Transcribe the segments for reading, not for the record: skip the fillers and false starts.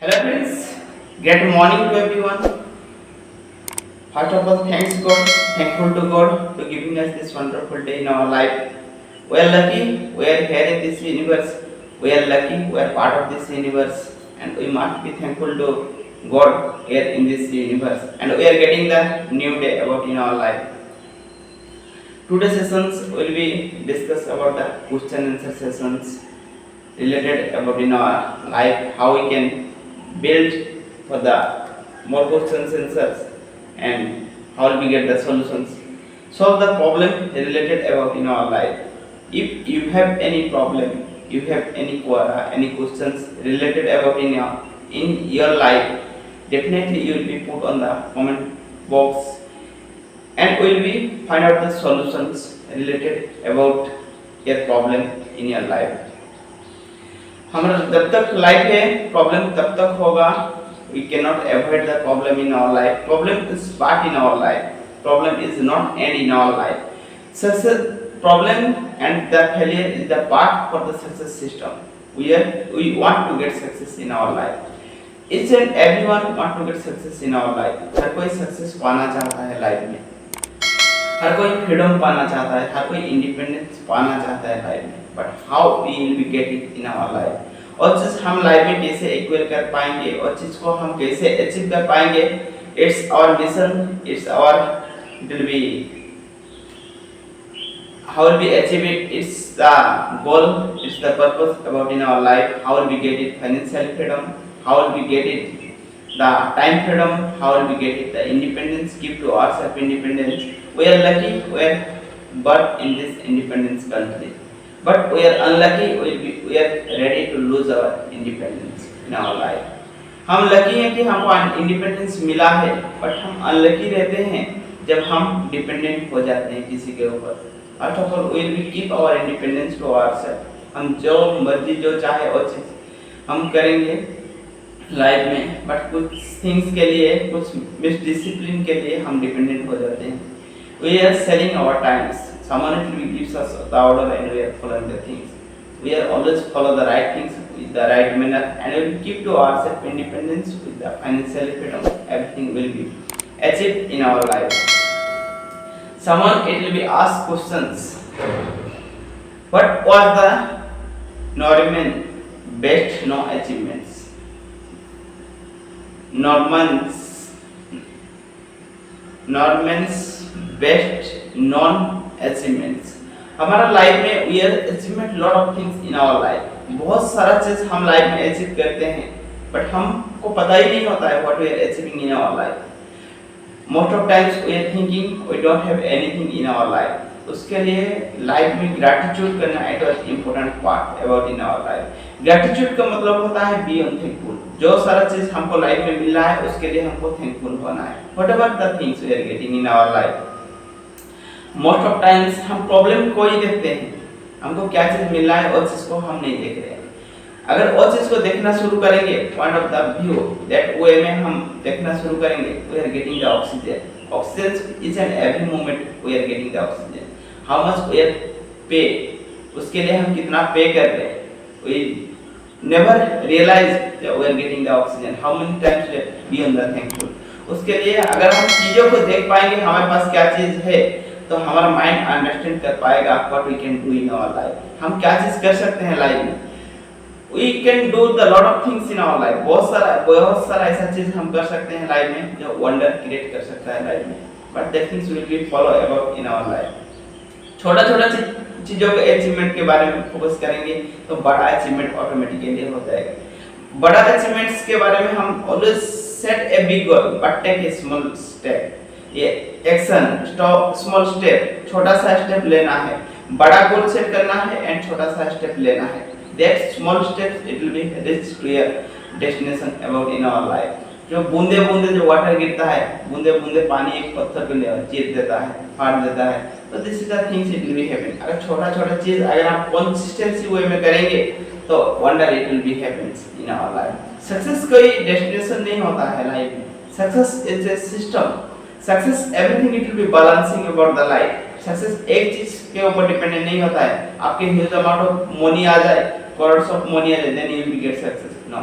Hello friends, great morning to everyone. First of all, thankful to God to giving us this wonderful day in our life. We are lucky we are here in this universe. We are lucky we are part of this universe, and we must be thankful to God here in this universe. And we are getting the new day about in our life. Today's sessions will be discuss about the question and answer sessions related about in our life how we can build for the more questions and answers and how we get the solutions. Solve the problem related about in our life. If you have any problem, you have any questions related about in your life, definitely you will be put on the comment box and we will be find out the solutions related about your problem in your life. हमारा जब तक life है problem तब तक होगा we cannot avoid the problem in our life. Problem is part in our life. Problem is not end in our life. Success problem and the failure is the part for the success system. We want to get success in our life. Each and everyone want to get success in our life. हर कोई success पाना चाहता है life में. हर कोई freedom पाना चाहता है, हर कोई इंडिपेंडेंस पाना चाहता है लाइफ में. But how we will be get it in our life. और चीज हम लाइफ में कैसे एक्वायर कर पाएंगे और चीज को हम कैसे अचीव कर पाएंगे. It's our mission, it's our will be how will we achieve it. It's the goal, it's the purpose about in our life. How will we get it financial freedom, how will we get it the time freedom, how will we get it the independence, give to ourselves independence. We are lucky we are born in this independence country, but we are unlucky we are ready to lose our independence in our life. हम lucky हैं कि हमको independence मिला है, but हम unlucky रहते हैं जब हम डिपेंडेंट हो जाते हैं किसी के ऊपर. First of all we will keep our independence to ourself. हम जो मर्जी जो चाहे वो चीज हम करेंगे लाइफ में, बट कुछ थिंग्स के लिए, कुछ मिस डिसिप्लिन के लिए हम डिपेंडेंट हो जाते हैं. We are selling our times. Someone will gives us the order and we are following the things. We are always follow the right things with the right manner and we will keep to ourselves independence with the financial freedom. Everything will be achieved in our life. Someone it will be asked questions. What was the Norman best no achievements? Norman's best non achievements. हमारा life में we are achievement lot of things in our life. बहुत सारा चीज हम life में achieve करते हैं, but हमको पता ही नहीं होता है what we are achieving in our life. Most of times we are thinking we don't have anything in our life. उसके लिए लाइफ में ग्रैटिट्यूड करना एक important part about in our life. Gratitude का मतलब होता है बी थैंकफुल. जो सारा चीज हमको लाइफ में मिल रहा है उसके लिए हमको थैंकफुल होना है. Whatever the things we are getting in our life. Most of times हम प्रॉब्लम को ही देखते हैं, हमको क्या चीज मिल रहा है और चीज को हम नहीं देख रहे हैं. अगर वो चीज को देखना शुरू करेंगे point of the view that way में हम देखना शुरू करेंगे, we are getting the oxygen. Oxygen is an every moment we are getting the oxygen. How much we are pay, उसके लिए हम कितना पे कर रहे हैं. We never realise that we are getting the oxygen. How many times we are be on the thankful. उसके लिए अगर हम चीजों को देख पाएंगे हमारे पास क्या चीज है, तो हमारा माइंड अंडरस्टैंड कर पाएगा what we can do in our life. हम क्या चीज कर सकते हैं लाइफ में. We can do the lot of things in our life. बहुत सारा ऐसा चीज हम कर सकते हैं लाइफ में जो वंडर क्रिएट कर सकता है लाइफ में, but that things will be follow about in our life. छोटा छोटा चीजों के अचीवमेंट के बारे में फोकस करेंगे तो बड़ा अचीवमेंट ऑटोमेटिकली हो जाएगा. बड़ा अचीवमेंट्स के बारे में हम always set a big goal but take a small step. ये एक्शन स्मॉल स्टेप, छोटा सा स्टेप लेना है, बड़ा गोल सेट करना है एंड छोटा सा स्टेप लेना है. That small step it will be reach to your destination about in our life. जो बूंदे बूंदे जो वाटर गिरता है, बूंदे बूंदे पानी एक पत्थर को चीर देता है, फाड़ देता है. तो this is the things it will be happen. अगर छोटा छोटा चीज अगर आप कंसिस्टेंसी वे में करेंगे तो wonder it will be happens in our life. Success कोई डेस्टिनेशन नहीं होता है लाइफ में. Success is a system. Success everything it will be balancing about the life. Success एक चीज के ऊपर डिपेंडेंट नहीं होता है. आपके ह्यूज अमाउंट ऑफ मनी आ जाए, करोड्स ऑफ मनी आ जाए, then you will get success. No,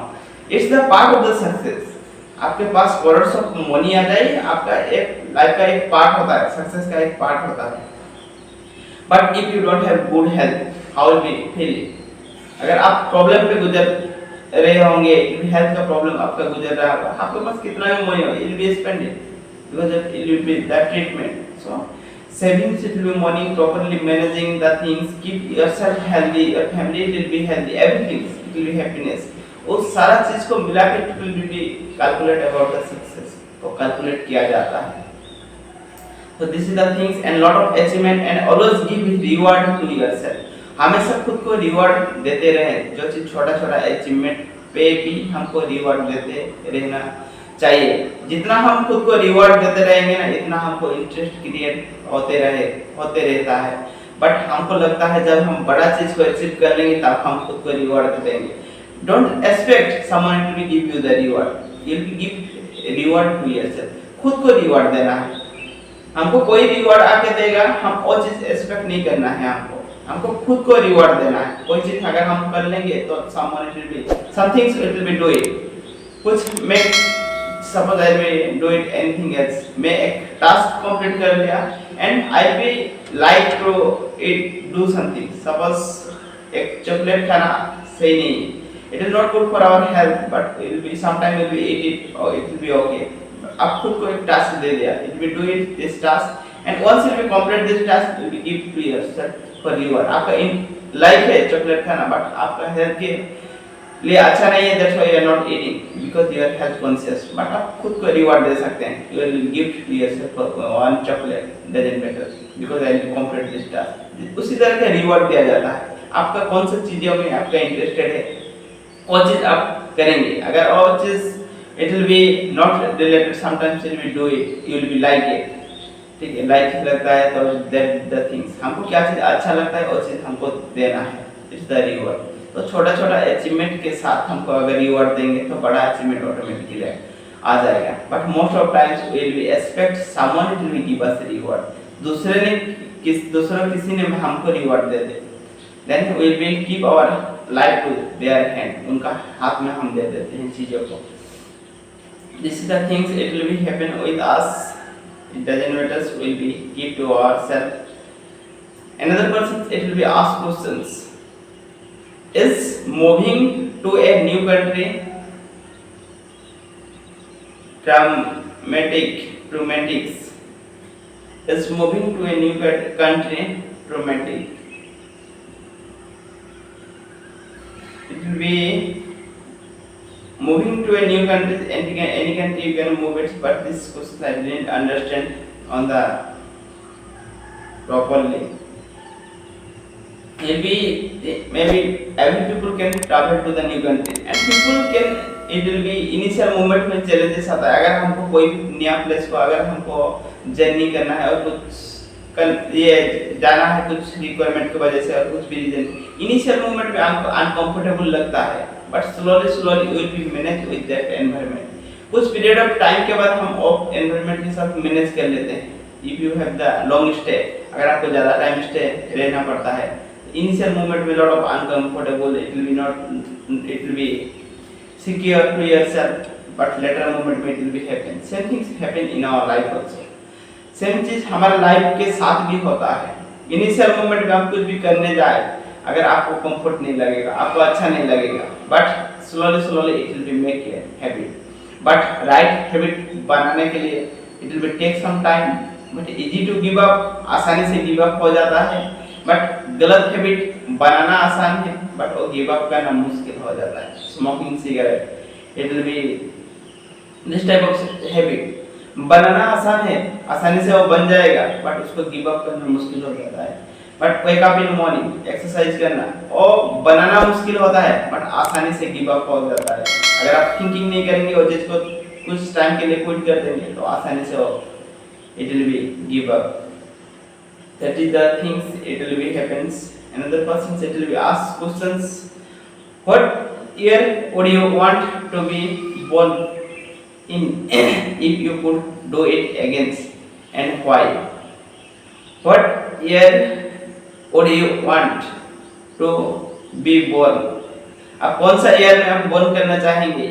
it's the part of the success. आपके पास करोड़्स ऑफ मनी आ जाए, आपका एक लाइफ का एक पार्ट होता है, सक्सेस का एक पार्ट होता है। But if you don't have good health, how will B feel? अगर आप प्रॉब्लम पे गुजर रहे होंगे, हेल्थ का प्रॉब्लम आपका गुजर रहा होगा, आपके पास कितना भी मनी हो, it will B spended because it will be that treatment. So savings, it will be money, properly managing the things, keep yourself healthy, your family will be healthy, everything it will be happiness. उस सारा चीज को मिला के it will be calculate about the success को calculate किया जाता है। So this is the things and lot of achievement and always give reward to yourself. हमेशा खुद को रिवॉर्ड देते रहे, जो चीज छोटा छोटा अचीवमेंट पे भी हमको रिवॉर्ड देते रहना चाहिए। जितना हम खुद को रिवॉर्ड देते रहेंगे ना, इतना हमको इंटरेस्ट क्रिएट होते रहता है। बट हमको लगता है जब हम बड़ा चीज को अचीव कर लेंगे तब हम खुद को रिवॉर्ड देंगे। Don't expect someone to give you the reward, you will give reward to yourself. खुद को रिवॉर्ड देना है। हमको कोई रिवॉर्ड आके देगा, हम वो चीज एक्सपेक्ट नहीं करना है। हमको खुद को रिवॉर्ड देना है। कोई चीज अगर हम कर लेंगे तो someone will be something it will B do it. कुछ मैं suppose I will do it anything else, मैं एक टास्क कंप्लीट कर लिया and I will like to do something, suppose एक चॉकलेट खाना सही नहीं, it is not good for our health but it will be sometime will be eat it or it will be okay। आप खुद को एक टास्क दे दिया, it will do it this task and once you will complete this task you will give to yourself for reward। आपका in life है chocolate खाना but आपका health के लिए अच्छा नहीं है, that's why you are not eating because you are health conscious. But आप खुद को रिवॉर्ड दे सकते हैं, you will gift yourself one chocolate doesn't matter because I will complete this task. उसी तरह का रिवॉर्ड दिया जाता है। आपका कौन सी चीजों में आपका इंटरेस्टेड है वो चीज आप करेंगे। अगर वो चीज it will be not related, sometimes you will do it, you will be like it, ठीक है, लाइक लगता है तो दैट द थिंग्स, हमको क्या चीज अच्छा लगता है वो चीज हमको देना है, इट्स द रिवॉर्ड। तो छोटा छोटा अचीवमेंट के साथ हमको अगर रिवॉर्ड देंगे तो बड़ा अचीवमेंट ऑटोमेटिकली आ जाएगा। But most of times will be expect someone to give us reward. दूसरा किसी ने हमको रिवॉर्ड दे दे, then we will keep our life to their hand, उनका हाथ में हम दे देते हैं चीजों को। This is the things it will be happen with us, it doesn't matter, will be keep to ourself. Another person it will be ask questions, is moving to a new country traumatic? Is moving to a new country traumatic? It will be moving to a new country, any country you can move it, but this question I didn't understand on the properly। maybe every people can travel to the new country and people can, it will be initial moment में challenges आता है। अगर हमको कोई भी नया place को अगर हमको जर्नी करना है और कुछ ये जाना है कुछ रिक्वायरमेंट की वजह से और कुछ भी रीजन, इनिशियल मोमेंट में हमको अनकंफर्टेबल लगता है but slowly will be manage with that environment. कुछ पीरियड ऑफ टाइम के बाद हम ऑफ एनवायरनमेंट के साथ मैनेज कर लेते हैं। If you have the long stay, अगर आपको ज़्यादा टाइम स्टे रहना पड़ता है, initial moment will lot of uncomfortable, it will be secure to yourself but later moment it will be happen, same things happen in our life also। Same चीज हमारे life के साथ भी होता है। इनिशियल मोमेंट में हम कुछ भी करने जाए, अगर आपको कंफर्ट नहीं लगेगा, आपको अच्छा नहीं लगेगा, but slowly it will be make a habit. But right habit बनाने के लिए it will be take some time, but easy to give up, आसानी से गिव अप हो जाता है। बट गलत हैबिट बनाना आसान है बट वो गिव अप करना मुश्किल हो जाता है। Smoking cigarette, it will be this type of habit बनाना आसान है, आसानी से वो बन जाएगा बट उसको गिव अप करना मुश्किल हो जाता है। But wake up in morning, exercise करना, वो बनाना मुश्किल होता है बट आसानी से गिव अप हो जाता है। अगर आप थिंकिंग नहीं करेंगे और जिसको कुछ टाइम के लिए क्विट कर देंगे तो आसानी से वो it will B give up. That is the things it will be happens। Another person it will be ask questions, what year would you want to be born in if you could do it again and why? What year would you want to be born? आप कौन सा year में आप born करना चाहेंगे?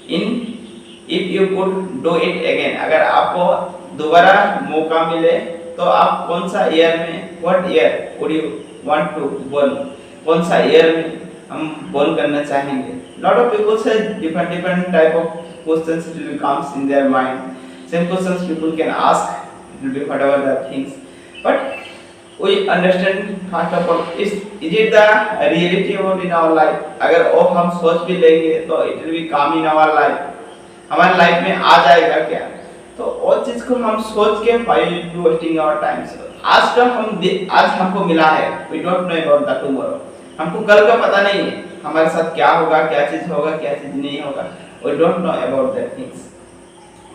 In if you could do it again, अगर आपको दोबारा मौका मिले तो आप कौन सा ईयर में, what year would you want to born, कौन सा ईयर में हम बोर्न करना चाहेंगे? लॉट ऑफ पीपल से different type of questions will comes in their mind. Same questions people can ask, it will be whatever the things, but we understand first of all is it the reality about in our life? अगर वो हम सोच भी लेंगे तो it will be come in our life, हमारे life में आ जाएगा क्या? तो वो चीज को हम सोच के while wasting our time, आज हमको मिला है, we don't know about the tomorrow, हमको कल का पता नहीं है हमारे साथ क्या होगा, क्या चीज होगा, क्या चीज नहीं होगा, we don't know about that things,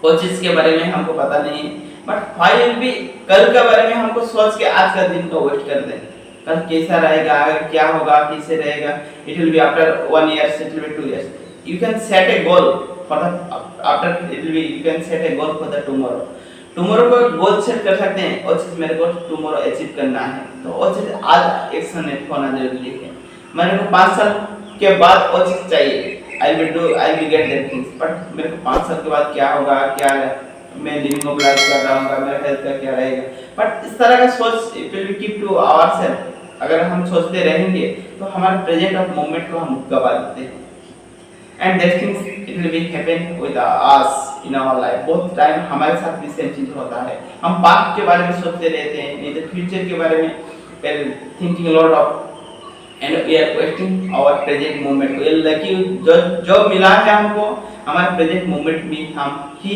वो चीज के बारे में हमको पता नहीं है, बट while भी कल के बारे में हमको सोच के आज का दिन को वेस्ट कर दें, कल कैसा रहेगा, क्या होगा, कैसे रहेगा, it will be after 1 year, it will be 2 years, you can set a goal for the after it will be, you can set a goal for the tomorrow को गोल सेट कर सकते हैं, और चीज मेरे को टुमारो अचीव करना है, तो वो चीज आज एक्शन होना जरूरी है। मेरे को 5 साल के बाद वो चीज चाहिए, I will get that things, but मेरे को 5 साल के बाद क्या होगा, क्या मैं लिविंग ऑफ लाइफ कर रहा हूँ, मेरा हेल्थ का क्या रहेगा, बट इस तरह का सोच it will keep to ourself. अगर हम सोचते रहेंगे तो हमारे प्रेजेंट ऑफ मोमेंट को हम गवा देते हैं, and that things it will be happen with us in our life. बहुत टाइम हमारे साथ भी सेम चीज होता है, हम पास्ट के बारे में सोचते रहते हैं, नहीं तो फ्यूचर के बारे में thinking lot of, and we are wasting our present moment. We are lucky जो मिला है हमको, हमारा प्रेजेंट मोमेंट भी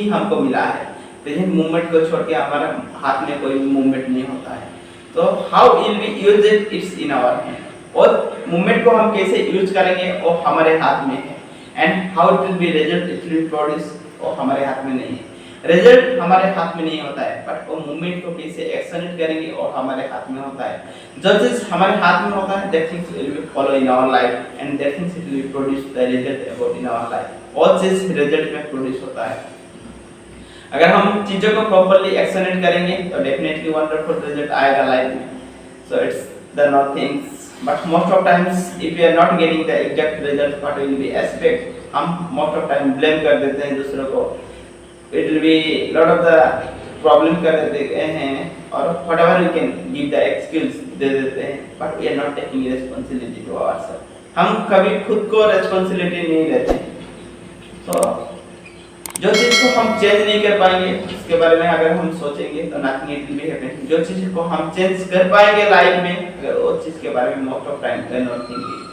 हमको मिला है, प्रेजेंट मोमेंट को छोड़ के हमारे हाथ में कोई भी मोमेंट नहीं होता है। तो how will we use it, it's in our hand, और मोमेंट को हम कैसे यूज करेंगे वो हमारे हाथ में है, and how it will B result it will produce वो हमारे हाथ में नहीं है। रिजल्ट हमारे हाथ में नहीं होता है, बट वो मूवमेंट को कैसे एक्शनेट करेंगे और हमारे हाथ में होता है। जो चीज हमारे हाथ में होता है that things will be follow in our life, and that things will be produce the result about in our life. All चीज रिजल्ट में प्रोड्यूस होता है। अगर हम चीजों को प्रॉपर्ली एक्शनेट करेंगे तो डेफिनेटली वंडरफुल रिजल्ट आएगा लाइफ में। So it's the not things, but most of times if we are not getting the exact result what will be expect, हम मोस्ट ऑफ टाइम ब्लेम कर देते हैं दूसरों को, it will be lot of the problem कर देते हैं, और whatever we can give the excuse दे देते हैं, but we are not taking responsibility to ourselves। हम कभी खुद को responsibility नहीं लेते हैं। तो जो चीज को हम चेंज नहीं कर पाएंगे उसके बारे में अगर हम सोचेंगे तो nothing it will be happen। जो चीज को हम चेंज कर पाएंगे लाइफ में, अगर वो चीज के बारे में most of time we are not thinking,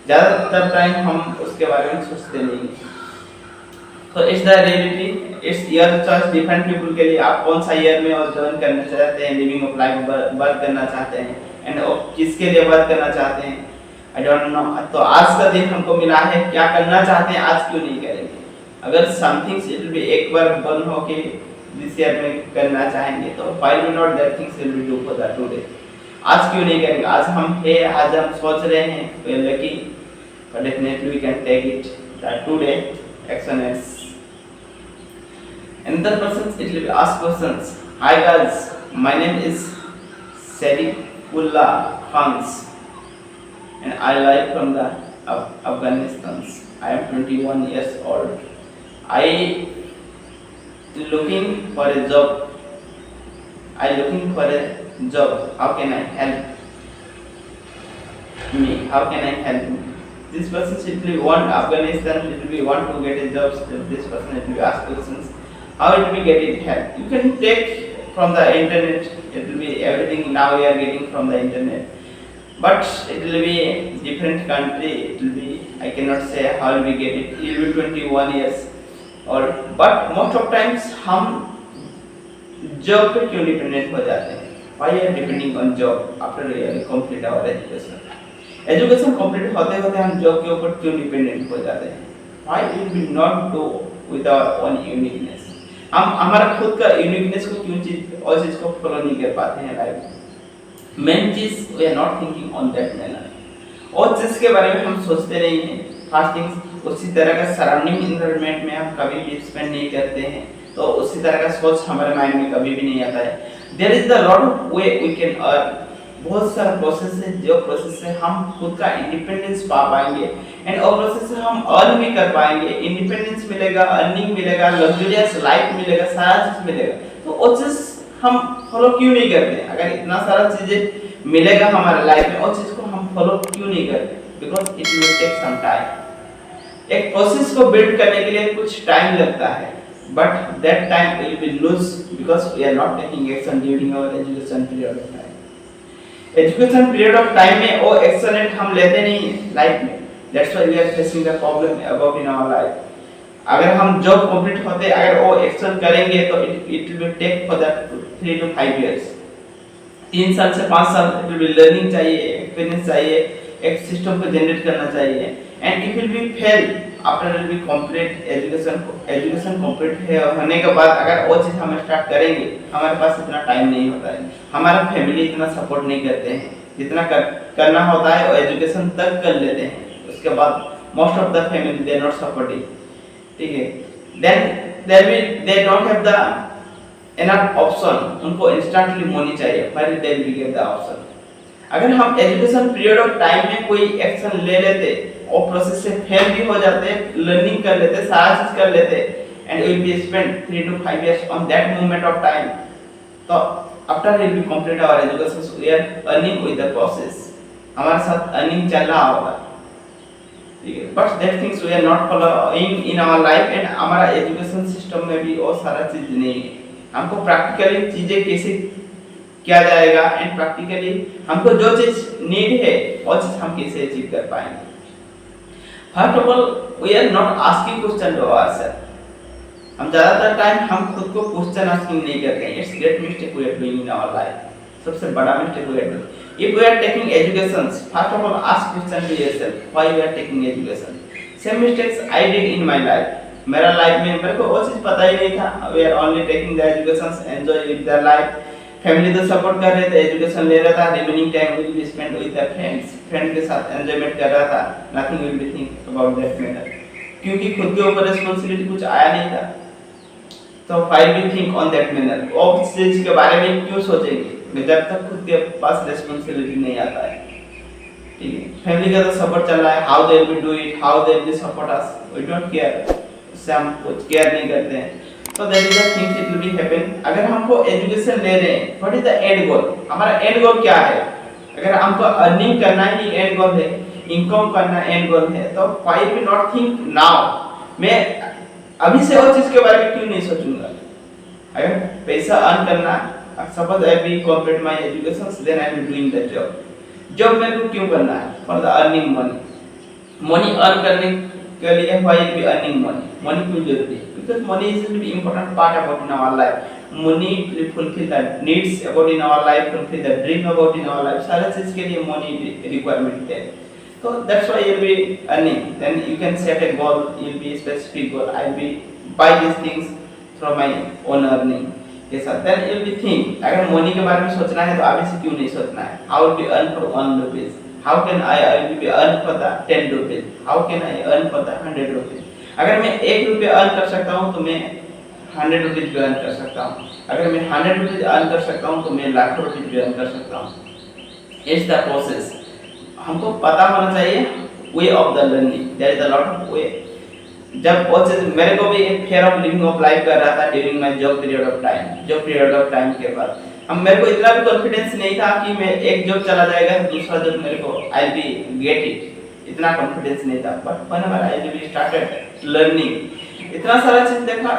ज्यादातर टाइम हम उसके बारे में सोचते नहीं। तो it's the reality, it's your choice. Different people के लिए आप कौन सा ईयर में और ज्वाइन करना चाहते हैं, लिविंग ऑफ लाइफ वर्क करना चाहते हैं, एंड किसके लिए वर्क करना चाहते हैं, आई डोंट नो। तो आज का दिन हमको मिला है, क्या करना चाहते हैं, आज क्यों नहीं करेंगे? अगर समथिंग्स इट विल बी एक बार बन हो के दिस ईयर में करना चाहेंगे तो why will not that things will B do for the today. आज क्यों नहीं करेंगे? आज हम है, आज हम सोच रहे हैं, we are lucky, but definitely we can take it the today action is. Another person it will be ask questions. Hi guys, my name is Sadiqullah Khans and I live from the Afghanistan. I am 21 years old. I looking for a job. How can I help me? This person simply want Afghanistan. It will be want to get a job. This person it will be ask questions. How it will get it help? You can take from the internet. It will be everything now we are getting from the internet, but it will be different country. It will be, I cannot say how we get it. It will be 21 years old, but most of times हम job पे क्यों dependent हो जाते हैं? Why are depending on job after we have complete our education? Education complete होते होते हम job के ऊपर क्यों dependent हो जाते हैं? Why will we not do with our own uniqueness? हम हमारा खुद का यूनिकनेस को क्यों और चीज को फॉलो नहीं कर पाते हैं लाइफ में? मेन चीज we are not thinking on that manner, और चीज के बारे में हम सोचते नहीं हैं। फर्स्ट थिंग्स उसी तरह का सराउंडिंग एनवायरनमेंट में हम कभी भी स्पेंड नहीं करते हैं, तो उसी तरह का सोच हमारे माइंड में कभी भी नहीं आता है। There is the lot of way we can earn, बहुत सारा प्रोसेस है, जो प्रोसेस से हम खुद का इंडिपेंडेंस पा पाएंगे एंड और प्रोसेस से हम अर्न भी कर पाएंगे। इंडिपेंडेंस मिलेगा, अर्निंग मिलेगा, लग्जरियस लाइफ मिलेगा, सारा चीज मिलेगा। तो वो चीज हम फॉलो क्यों नहीं करते? अगर इतना सारा चीजें मिलेगा हमारे लाइफ में, वो चीज को हम फॉलो क्यों नहीं करते? Because it will take some time. एक प्रोसेस को बिल्ड करने के लिए कुछ टाइम लगता है, but that time will be lose because we are not taking action during our education period of time. Education period of time में वो action हम लेते नहीं हैं लाइफ में, that's why we are facing the problem above in our life. अगर हम job complete होते अगर वो एक्शन करेंगे तो it will take for that 3 to 5 years, 3 साल से 5 साल it will be learning चाहिए, एक्सपीरियंस चाहिए, एक सिस्टम को जनरेट करना चाहिए and it will be fail after will be complete education complete होने के बाद अगर वो चीज हम स्टार्ट करेंगे, हमारे पास इतना टाइम नहीं होता है, हमारा फैमिली इतना सपोर्ट नहीं करते हैं, जितना करना होता है वो एजुकेशन तक कर लेते हैं, उसके बाद most of the family they not supporting, ठीक है। Then they don't have the enough option, उनको इंस्टेंटली मनी चाहिए, फिर they will get the option. अगर हम एजुकेशन पीरियड ऑफ टाइम में कोई एक्शन ले लेते और प्रोसेस से फेल भी हो जाते, लर्निंग कर लेते, सारा चीज कर लेते and will be spend 3 to 5 years on that moment of time, तो after will be complete our education we are earning with the process, हमारे साथ अर्निंग चल रहा होगा, ठीक है। But that things we are not following in our life and हमारा education system में भी वो सारा चीज नहीं है। हमको प्रैक्टिकली चीजें कैसे किया जाएगा एंड प्रैक्टिकली हमको जो चीज नीड है वो चीज हम कैसे अचीव कर पाएंगे। First of all we are not asking question to ourself, हम ज्यादातर टाइम हम खुद को क्वेश्चन आस्किंग नहीं करते हैं। It's great mistake we are doing in our life, सबसे बड़ा mistake we are doing. If we are taking education, first of all ask question to yourself, why you are taking education. Same mistakes I did in my life, मेरा life में मेरे को वो चीज पता ही नहीं था, we are only taking the education, enjoy with the life, family तो सपोर्ट कर रहे थे, एजुकेशन ले रहा था, remaining time will be spent with the friends, friend के साथ एंजॉयमेंट कर रहा था, nothing will be think about that matter, क्योंकि खुद के ऊपर रिस्पांसिबिलिटी कुछ आया नहीं था। तो फाइल भी थिंक ऑन दैट मैनर, और इस चीज के बारे में क्यों सोचेंगे जब तक खुद के पास रिस्पांसिबिलिटी नहीं आता है, ठीक है। फैमिली का तो सपोर्ट चल रहा है, how they will do it, how they will support us, we don't care, उससे हम कुछ केयर नहीं करते हैं। तो that is the things it will be happen. अगर हमको एजुकेशन ले रहे हैं, what is the end goal, हमारा एंड गोल क्या है? अगर हमको अर्निंग करना ही एंड गोल है, इनकम करना एंड गोल है, तो why we not think now, मैं अभी से वो चीज के बारे में क्यों नहीं सोचूंगा? अगर पैसा अर्न करना, suppose I be complete my education, then I am doing the job, job मेरे को क्यों करना है? For the earning money, money earn करने के लिए why be earning money, money क्यों जरूरी है? Because money is a very important part about in our life. Money will fulfill the needs about in our life, fulfill the dream about in our life. सारे चीज के लिए money requirement है. So that's why you'll be earning. Then you can set a goal. You'll be specific goal. I'll be buy these things from my own earning. ये सब. Then you'll be think. अगर money के बारे में सोचना है तो अभी से क्यों नहीं सोचना है? How will be earn for 1 rupees? How can I will be earn for the 10 rupees? How can I earn for the 100 rupees? अगर मैं 1 रुपया अर्न कर सकता हूँ तो मैं 100 रुपीज भी अर्न कर सकता हूँ, अगर मैं 100 रुपीज अर्न कर सकता हूँ तो मैं लाखों रुपीज भी अर्न कर सकता हूँ। इट्स द प्रोसेस, हमको पता होना चाहिए way of the learning, there is a lot of way. जब वो चीज मेरे को भी एक fair of living of life कर रहा था during my job period of time, job period of time के बाद हम मेरे को इतना भी कॉन्फिडेंस नहीं था कि मैं एक जॉब चला जाएगा दूसरा जॉब मेरे को आई बी गेट इट, इतना कॉन्फिडेंस नहीं था। But whenever I be started learning, इतना सारा चीज देखा,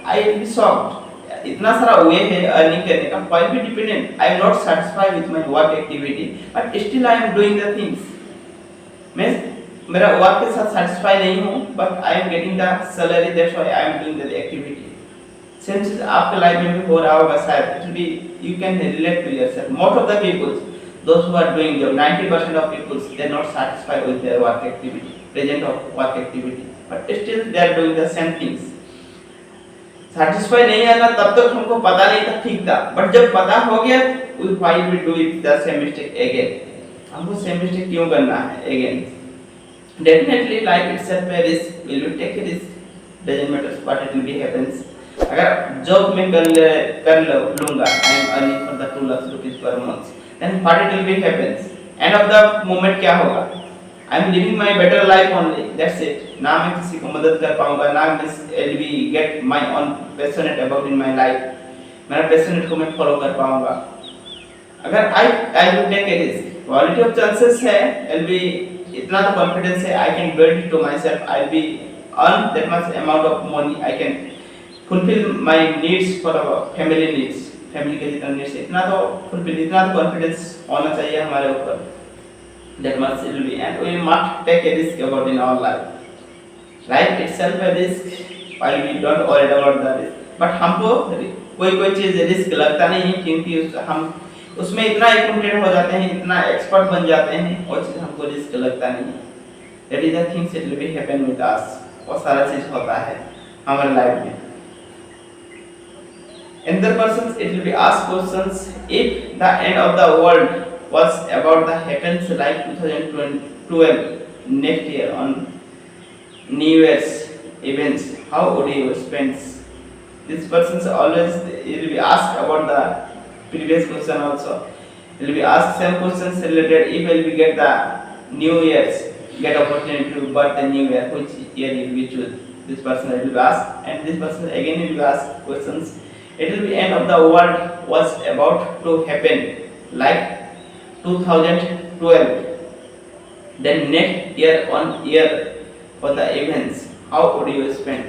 आई विल बी शॉक्ड, इतना सारा वे है अर्निंग करने का, why be dependent, I am not satisfied with my work activity but still I am doing the things. मैं मेरा वर्क के साथ सैटिस्फाई नहीं हूं but I am getting the salary, that's why I am doing the activity. Same चीज आपके life में भी हो रहा होगा शायद, it will be you can relate to yourself. Most of the peoples those who are doing job, 90% of people they are not satisfied with their work activity, present of work activity, but still they are doing the same things. satisfied नहीं है ना, तब तक हमको पता नहीं था, ठीक था, बट जब पता हो गया why we do it the same mistake again, हमको same mistake क्यों करना है again? Definitely life itself a risk, will you take a risk, doesn't matter what it will be happens। अगर जॉब में कर लूंगा, I am earning for the 2 lakh rupees per month, then what it will be happens, end of the moment क्या होगा, I am living my better life only, that's it, ना मैं किसी को मदद कर पाऊंगा, ना मैं will be get my own passionate about in my life, मेरा पैशनेट को मैं फॉलो कर पाऊंगा। अगर I will take a risk, quality of chances है, विल बी इतना तो कॉन्फिडेंस है, I can build it to my self, I be earn that much amount of money, I can fulfil my needs for family needs, family के जितना needs, इतना तो fulfil, इतना तो कॉन्फिडेंस होना चाहिए हमारे ऊपर, that much it will be, and we must take a risk about in our life. Life itself a risk, while we don't worry about the risk, but हमको कोई चीज रिस्क लगता नहीं है, क्योंकि हम उसमें इतना एक्सपर्ट हो जाते हैं, इतना एक्सपर्ट बन जाते हैं, और चीज हमको रिस्क लगता नहीं है। That is the things it will be happen with us, और सारा चीज होता है हमारे लाइफ में। Another persons it will be asked questions, if the end of the world was about the happens like 2012 next year on New Year's events, how would you spend? This person's always will be asked about the previous question also. Will be asked same questions related, if will be get the New Year's, get opportunity to birth the New Year, which year you will choose? This person will be asked, and this person again will be asked questions. It will be end of the world was about to happen like 2012, then next year on year for the events, how would you spend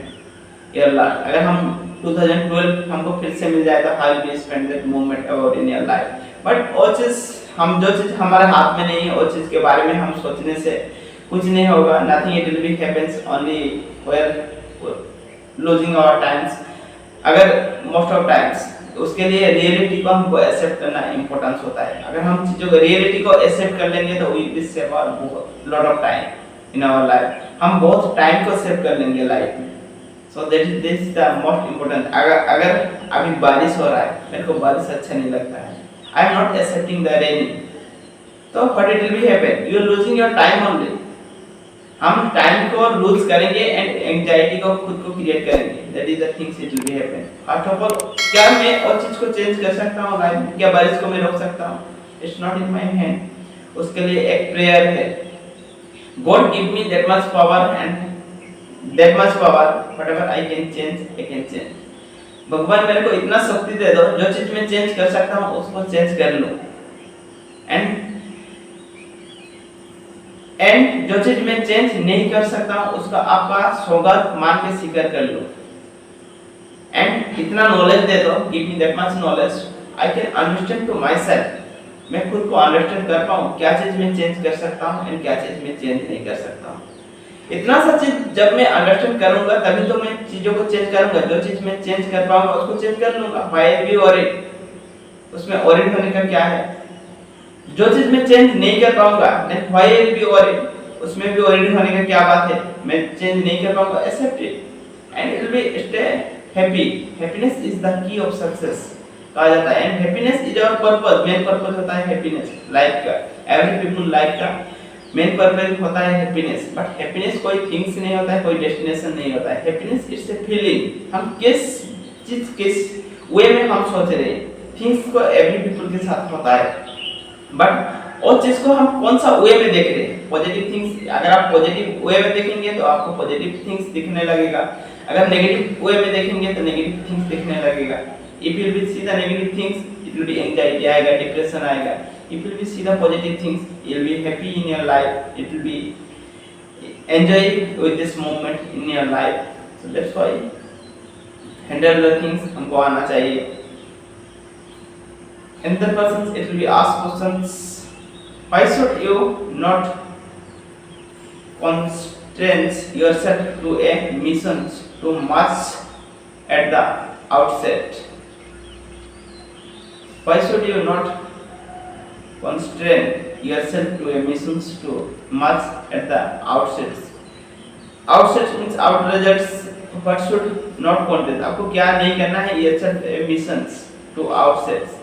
your life? अगर हम 2012 हमको फिर से मिल जाए तो how will you spend that moment about in your life? But वो चीज हम जो चीज हमारे हाथ में नहीं है, वो चीज के बारे में हम सोचने से कुछ नहीं होगा, nothing it will be happens, only we're losing our times. अगर most of times उसके लिए रियलिटी को हमको एक्सेप्ट करना इम्पोर्टेंस होता है। अगर हम चीजों को रियलिटी को एक्सेप्ट कर लेंगे तो we will save lot of time in our life, हम बहुत टाइम को सेव कर लेंगे लाइफ में। So that is this the most important. अगर अभी बारिश हो रहा है, मेरे को बारिश अच्छा नहीं लगता है, I am not excepting the rain, तो what it will be happen, you are losing your time only. हम टाइम को लूज करेंगे एंड एंजाइटी को खुद को क्रिएट करेंगे, that is the things it will be happen. First of all, क्या मैं और चीज को चेंज कर सकता हूं लाइफ में? क्या बारिश को मैं रोक सकता हूं? It's not in my hand. उसके लिए एक प्रेयर है, God give me that much power and that much power whatever I can change I can change. भगवान मेरे को इतना शक्ति दे दो, जो चीज मैं चेंज कर सकता हूं उसको चेंज कर लूं, एंड जो चीज मैं चेंज नहीं कर सकता हूं उसका आपका सौगात मान के स्वीकार कर लो। एंड इतना नॉलेज दे दो, give me that much knowledge, I can understand to my self, मैं खुद को अंडरस्टैंड कर पाऊं क्या चीज मैं चेंज कर सकता हूं एंड क्या चीज मैं चेंज नहीं कर सकता हूं। इतना सा चीज जब मैं अंडरस्टैंड करूंगा तभी तो मैं चीजों को चेंज करूंगा, जो चीज मैं चेंज कर पाऊंगा उसको चेंज कर लूंगा। व्हाई बी वरीड, उसमें वरीड होने का क्या है? जो चीज मैं चेंज नहीं कर पाऊंगा then why will be worried, उसमें भी वरीड होने का क्या बात है? मैं चेंज नहीं कर पाऊंगा, accept it and it will be stay happy. Happiness is the key of success कहा जाता है, and happiness is our purpose, main purpose होता है हैप्पीनेस लाइफ का। एवरी पीपल लाइफ का मेन पर्पस होता है हैप्पीनेस, बट हैप्पीनेस कोई थिंग्स नहीं होता है, कोई डेस्टिनेशन नहीं होता है। हैप्पीनेस इट्स ए फीलिंग, हम किस चीज किस वे में हम सोच रहे हैं, थिंग्स को एवरी पीपल के साथ होता है, बट और चीज को हम कौन सा वे में देख रहे हैं। पॉजिटिव थिंग्स, अगर आप पॉजिटिव वे में देखेंगे तो आपको पॉजिटिव थिंग्स दिखने लगेगा, अगर नेगेटिव वे में देखेंगे तो नेगेटिव थिंग्स दिखने लगेगा। If you will see the negative things it will B anxiety आएगा, डिप्रेशन आएगा। If you will see the positive things you will be happy in your life, it will B enjoy with this moment in your life. So that's why handle the things हमको आना चाहिए। Another person it will be asked questions, why should you not constrain yourself to a mission too much at the outset? Why should you not constrain yourself to a mission too much at the outset? Outset means outrageous, what should not constrain, आपको क्या नहीं करना है, yourself a missions to outset।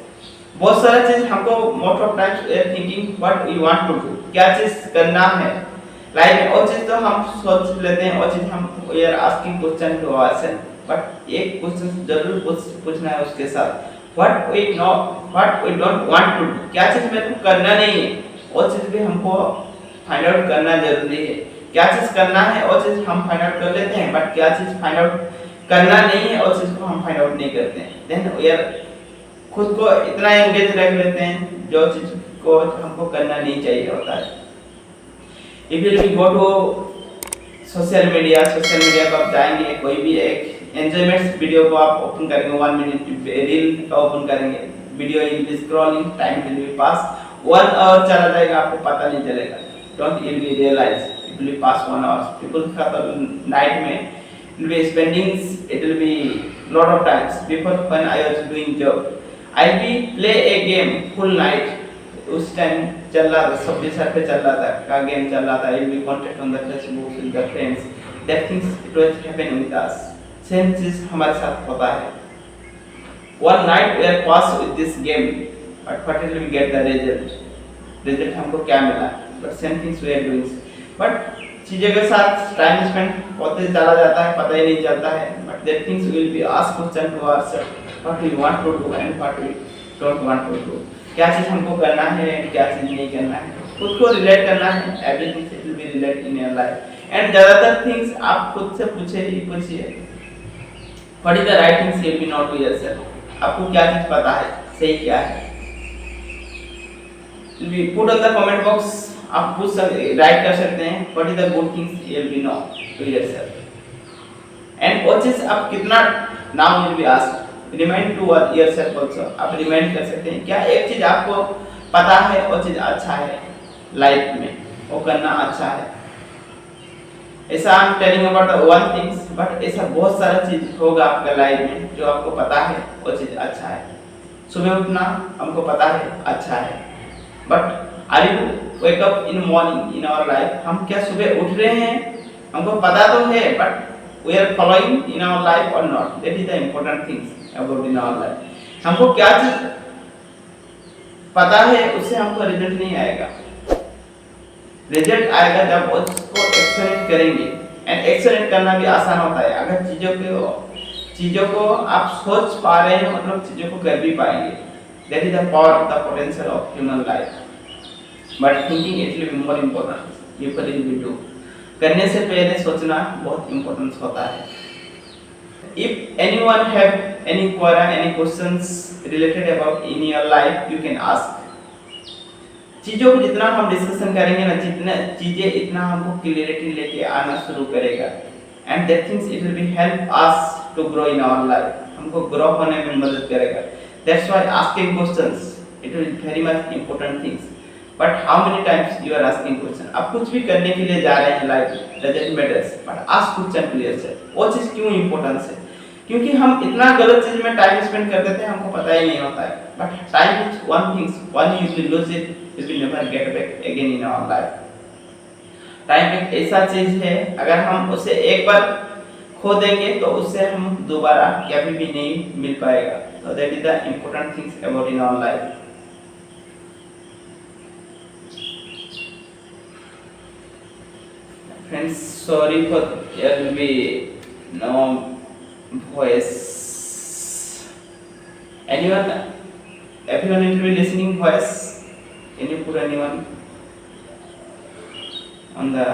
बहुत सारा चीज हमको most of times thinking what we want to do, क्या चीज करना है लाइफ में, और चीज तो हम सोच लेते हैं, और चीज हम we are asking question to ourselves, but एक क्वेश्चन जरूर पूछना है उसके साथ, what we know, what we don't want to do, क्या चीज मेरे को करना नहीं है वो चीज भी हमको फाइंड आउट करना जरूरी है। क्या चीज करना है वो चीज हम फाइंड आउट कर लेते हैं, बट क्या चीज फाइंड आउट करना नहीं है वो चीज को हम फाइंड आउट नहीं करते हैं। देन वी आर खुद को इतना एंगेज रख लेते हैं जो चीज को हमको करना नहीं चाहिए होता है। If you go to social media को आप जाएंगे, कोई भी एक एंजॉयमेंट वीडियो को आप ओपन करेंगे, 1 मिनट रील का ओपन करेंगे, video will be scrolling, time will be pass 1 hour चला जाएगा, आपको पता नहीं चलेगा। Don't you will realise it will pass 1 hour. People का तो नाइट में will be spending, it will be lot of times. Before when I was doing job I be play a game full night, उस time चल रहा था, सबसे पे चल रहा था का गेम चल रहा था, I will contact on the Facebook with the friends, that things it was happen with us. Same चीज हमारे साथ होता है। One night we are pass with this game, but finally we get the result हमको क्या मिला, but same things we are doing, but चीजों के साथ टाइम स्पेंड होते चला जाता है, पता ही नहीं चलता है। But that things will be ask question to ourselves, what we want to do and what we don't want to do, क्या चीज हमको करना है, क्या चीज नहीं करना है, खुद को रिलेट करना है। Everything will be relate in your life and ज्यादातर थिंग्स आप खुद से पूछिए what is the right things you will be not to yourself, आपको क्या चीज पता है, सही क्या है। We put on the comment box, आप पूछ सकते, राइट कर सकते हैं what is the good things you will be not to yourself and वो चीज आप कितना now will be asked remind to yourself also, आप रिमाइंड कर सकते हैं क्या एक चीज आपको पता है वो चीज अच्छा है लाइफ में, वो करना अच्छा है। ऐसा I am telling about the one things, but ऐसा बहुत सारा चीज होगा आपका लाइफ में जो आपको पता है वो चीज अच्छा है। सुबह उठना हमको पता है अच्छा है, but are you wake up in morning in our life, हम क्या सुबह उठ रहे हैं, हमको पता तो है but we are following in our life or not, that is the important things about in our life। हमको क्या चीज पता है उससे हमको रिजल्ट नहीं आएगा, रिजल्ट आएगा जब उसको एक्सपेरिमेंट करेंगे। एंड एक्सपेरिमेंट करना भी आसान होता है अगर चीजों को आप सोच पा रहे हैं, मतलब चीजों को कर भी पाएंगे। That is the power of the potential of human life, but thinking it will be more important. You will B do, करने से पहले सोचना बहुत इम्पोर्टेंट होता है। If anyone have any query, any questions related about in your life, you can ask। चीजों को जितना हम डिस्कशन करेंगे ना, जितना चीजें इतना हमको क्लियरिटी लेके आना शुरू करेगा, and that things it will be help us to grow in our life, हमको ग्रो होने में मदद करेगा। That's why asking questions it will very much important things. But how many times you are asking question, आप कुछ भी करने के लिए जा रहे हैं life doesn't matters, but ask question to yourself, वो चीज क्यों इंपॉर्टेंस है, क्योंकि हम इतना गलत चीज में टाइम स्पेंड कर देते हैं, हमको पता ही नहीं होता है। But time is one things, one you will lose it, you will never get back again in our life. Time एक ऐसा चीज है, अगर हम उसे एक बार खो देंगे तो उससे हम दोबारा कभी भी नहीं मिल पाएगा। So that is the important things about in our life. Friends, sorry for there will be no voice. Anyone, everyone will be listening voice. Can you put anyone on the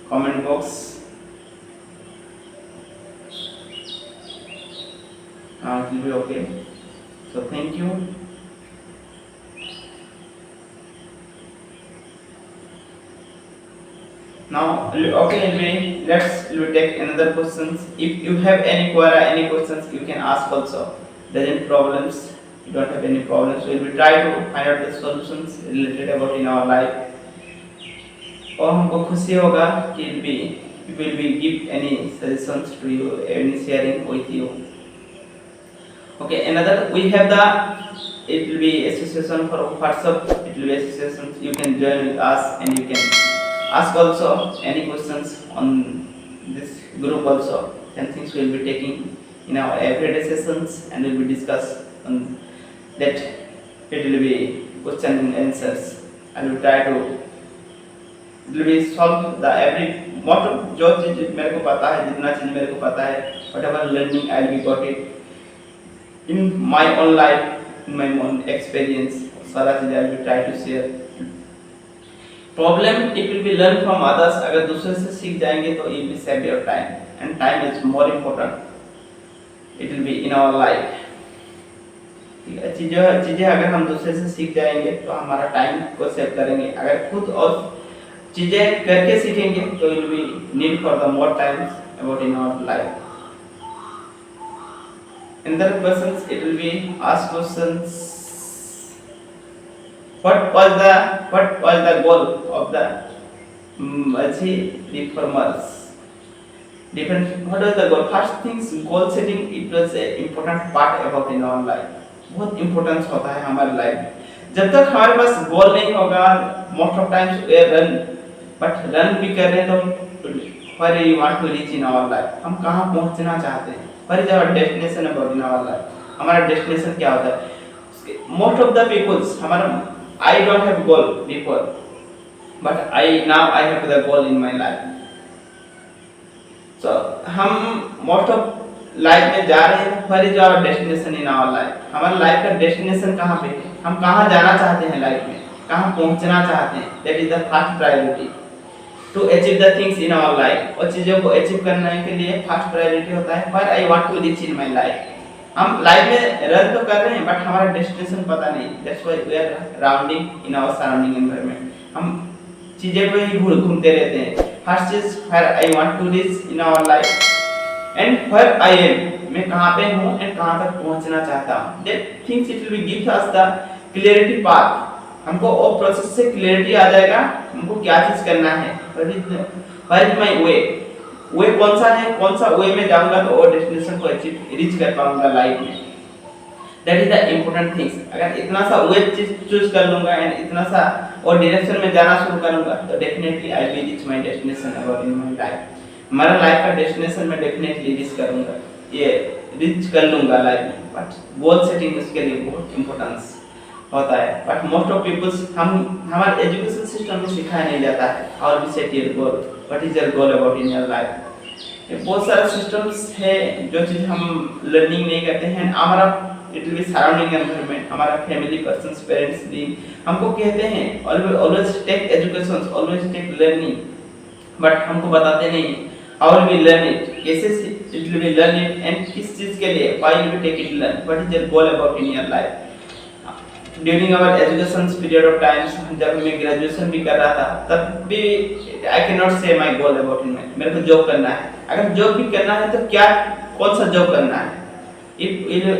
comment box? It will be okay. So thank you. Now okay, let's take another questions. If you have any query, any questions, you can ask also. There are problems. You don't have any problems. We will try to find out the solutions related about in our life. और हमको खुशी होगा कि we will be give any suggestions to you, any sharing with you. Okay, another we have the, it will be association for WhatsApp. It will be association. You can join with us and you can ask also any questions on this group also. And things we will be taking in our everyday sessions and we will be discuss on that. It will be question and answers. And we will try to, it will be solve the every most जो चीज मेरे को पता है, जितना चीज मेरे को पता है, whatever learning I will be got it. in my own life, in my own experience, सारा चीज़ I will try to share. Problem it will be learn from others. अगर दूसरे से सीख जाएंगे तो it will save your time, and time is more important. It will be in our life. चीज़ें अगर हम दूसरे से सीख जाएंगे तो हमारा टाइम को सेव करेंगे. अगर खुद और चीज़ें करके सीखेंगे तो it will be need for the more times about in our life. Another questions it will be ask questions. What was the goal of the reformers? What was the goal? First things goal setting it was a important part about in our life. बहुत importance होता है हमारे life में. जब तक हमारे पास goal नहीं होगा, most of times we run, but run भी कर रहे हैं तो where you want to reach in our life, हम कहाँ पहुँचना चाहते हैं, where is our destination about in our life, हमारा डेस्टिनेशन क्या होता है. मोस्ट ऑफ द पीपल्स हमारा I don't have goal before, but now I have the goal in my life. So हम मोस्ट ऑफ लाइफ में जा रहे हैं, where is our destination in our life, हमारा लाइफ का डेस्टिनेशन कहाँ पे है, हम कहाँ जाना चाहते हैं लाइफ में, कहाँ पहुँचना चाहते हैं. That is the first priority to achieve the things in our life. और चीज़ों को अचीव करने के लिए फर्स्ट प्रायोरिटी होता है where I want to reach in my life. हम लाइफ में रन तो कर रहे हैं बट हमारा डेस्टिनेशन पता नहीं. That's why we are rounding in our surrounding environment. हम चीज़ें पे ही घूमते रहते हैं. फर्स्ट चीज where I want to reach in our life and where I am, मैं कहाँ पे हूँ and कहाँ तक पहुँचना चाहता हूँ. That things it will give us the clarity path. हमको वो प्रोसेस से क्लियरिटी आ जाएगा हमको क्या चीज करना है. where is my way, वे कौन सा है, कौन सा वे में जाऊंगा तो वो डेस्टिनेशन को अचीव रीच कर पाऊंगा लाइफ में. That is the important things. अगर इतना सा वे चीज चूज कर लूंगा एंड इतना सा और डायरेक्शन में जाना शुरू करूंगा तो definitely I will reach my destination about in my life. हमारा लाइफ का डेस्टिनेशन में डेफिनेटली रीच करूंगा, ये रीच कर लूंगा लाइफ में. बट गोल सेटिंग इसके लिए बहुत इंपॉर्टेंस होता है. बट मोस्ट ऑफ पीपल्स हमारे एजुकेशन सिस्टम में सिखाया नहीं जाता है how to set your goal, what is your goal about in your life. बहुत सारे सिस्टम्स है जो चीज हम लर्निंग नहीं करते हैं. हमारा it will be surrounding environment, हमारा फैमिली पर्सन्स पेरेंट्स भी हमको कहते हैं always take education, always take learning, but हमको बताते नहीं how will be learn it, कैसे it will be learn it and किस चीज के लिए, why will be take it learn, what is your goal about in your life. During our education period of times, जब मैं graduation भी कर रहा था तब भी आई कैन नॉट से my goal about in my, मेरे को जॉब करना है. अगर जॉब भी करना है तो क्या कौन सा जॉब करना है. If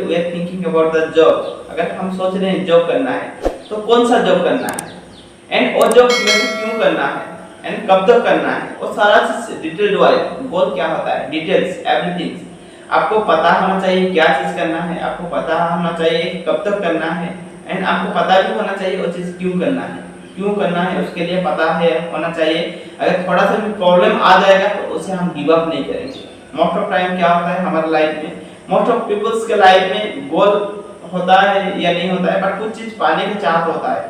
we are thinking about the job, अगर हम सोच रहे हैं जॉब करना है तो कौन सा जॉब करना है एंड वो जॉब मेरे को क्यों करना है एंड कब तक करना है, वो सारा चीज डिटेल्ड वाइज गोल क्या होता है, डिटेल्स एवरीथिंग आपको पता होना चाहिए. क्या चीज करना है आपको पता होना चाहिए, कब तक करना है एंड आपको पता भी होना चाहिए वो चीज क्यों करना है. क्यों करना है उसके लिए पता है होना चाहिए. अगर थोड़ा सा भी प्रॉब्लम आ जाएगा तो उसे हम गिव अप नहीं करेंगे. मोस्ट ऑफ टाइम क्या होता है हमारे लाइफ में, मोस्ट ऑफ पीपल्स के लाइफ में गोल होता है या नहीं होता है बट कुछ चीज पाने की चाहत होता है.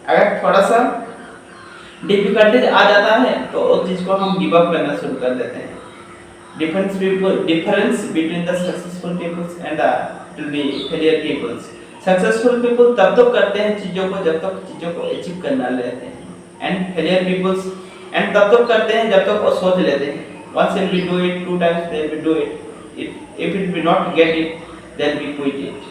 अगर थोड़ा सा डिफिकल्टीज आ जाता है तो उस चीज को हम गिव अप करना शुरू कर देते हैं. Difference between the successful peoples and the failure peoples. Successful people तब तक करते हैं चीजों को जब तक चीजों को अचीव करना लेते हैं एंड फेलियर पीपल्स एंड तब तक करते हैं जब तक वो सोच लेते हैं. once will we do it, two times they will do it, if it will not get it then we quit it.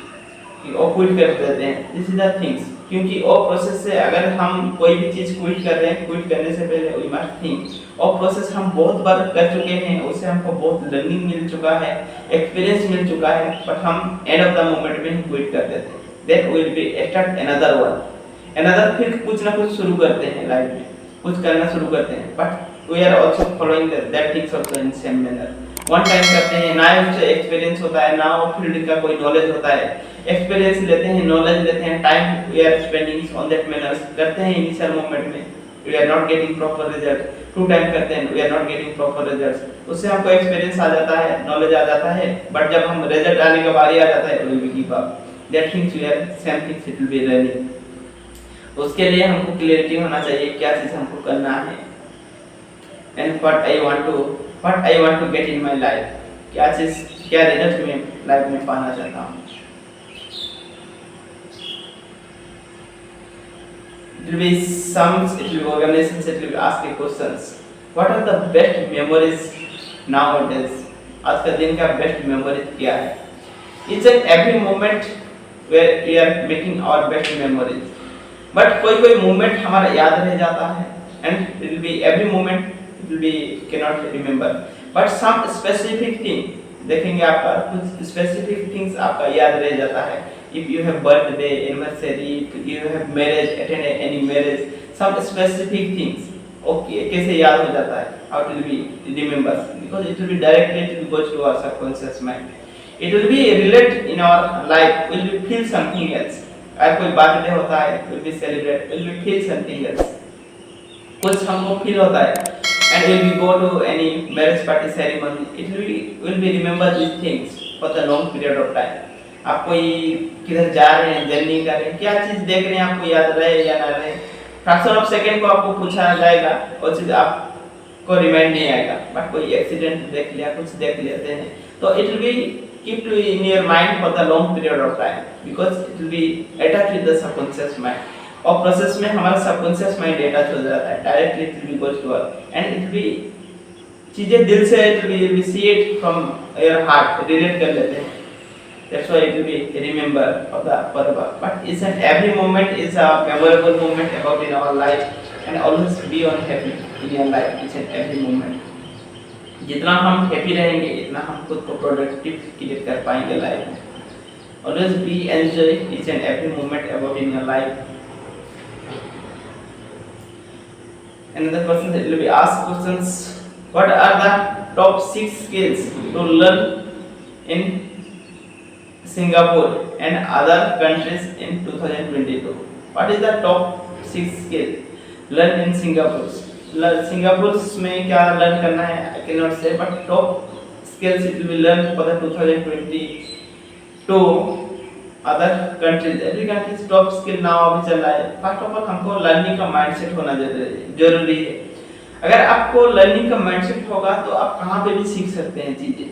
वो क्विट कर देते हैं. दिस इज द थिंग्स, क्योंकि वो प्रोसेस से अगर हम कोई भी चीज क्विट कर रहे हैं, क्विट करने से पहले वी मस्ट थिंक वो प्रोसेस हम बहुत बार कर चुके हैं, उससे हमको बहुत लर्निंग मिल चुका है, एक्सपीरियंस मिल चुका है, बट हम एंड ऑफ द मोमेंट में ही क्विट कर देते हैं. Then will be start another one, another फिर कुछ ना कुछ शुरू करते हैं लाइफ में, कुछ करना शुरू करते हैं. But we are also following that things also in same manner. One time करते हैं ना, उससे एक्सपीरियंस होता है ना, वो फील्ड का कोई नॉलेज होता है, एक्सपीरियंस लेते हैं, नॉलेज लेते हैं, time we are spending on that manners करते हैं. इनिशियल मोमेंट में we are not getting proper result, two time करते हैं we are not getting proper results, उससे हमको एक्सपीरियंस आ जाता है, नॉलेज आ जाता है, बट जब हम रिजल्ट आने का बारी आ जाता है तो we give up. That things we are same things it will be learning. उसके लिए हमको क्लैरिटी होना चाहिए क्या चीज हमको करना है and what I want to get in my life, क्या चीज क्या रिजल्ट में लाइफ में पाना चाहता हूँ. It will be sums, it will be organizations, it will be asking questions. What are the best memories nowadays? आज का दिन का best memories क्या है? Each and every moment where we are making our best memories. But कोई moment हमारा याद रह जाता है, and it will be every moment it will be cannot remember. But some specific thing देखेंगे आपका कुछ specific things आपका याद रह जाता है. If you have birthday, anniversary, if you have marriage, attended any marriage, some specific things. Okay, कैसे याद हो जाता है? How it will be remembered? Because it will be directly it will go to our subconscious mind. It will be relate in our life. Will we feel something else? अगर कोई birthday होता है, will be celebrate. Will we feel something else? कुछ हमको feel होता है. And will we go to any marriage party ceremony? It will be remember these things for the long period of time. आप कोई किधर जा रहे हैं, जर्नी कर रहे हैं, क्या चीज देख रहे हैं, आपको याद रहे या ना रहे, फ्रैक्शन ऑफ सेकंड को आपको पूछा जाएगा, वो चीज आपको रिमाइंड नहीं आएगा. बट कोई एक्सीडेंट देख लिया, कुछ देख लेते हैं, तो it will be keep to in your mind for the long period of time, because it will be attach with the subconscious mind. और प्रोसेस में हमारा सबकॉन्शियस माइंड अटैच हो जाता है, directly it will be goes to our and it will be चीजें दिल से it will be see it from your heart, relate कर लेते हैं. That's why it will be remember of the forever. But each and every moment is a memorable moment about in our life, and always be on happy in your life each and every moment. जितना हम happy रहेंगे इतना हम खुद को productive create कर पाएंगे life में. Always be enjoy each and every moment about in your life. Another person will be asked questions. What are the top 6 skills to learn in Singapore and other countries in 2022? What is the top 6 skill learn in Singapore? Singapore में क्या learn करना है I cannot say, but top skills it will be learned for the 2022 other countries. Every country's top skill now अभी चल रहा है. First of all हमको learning का mindset होना जरूरी है. अगर आपको learning का mindset होगा तो आप कहाँ पे भी सीख सकते हैं चीजें.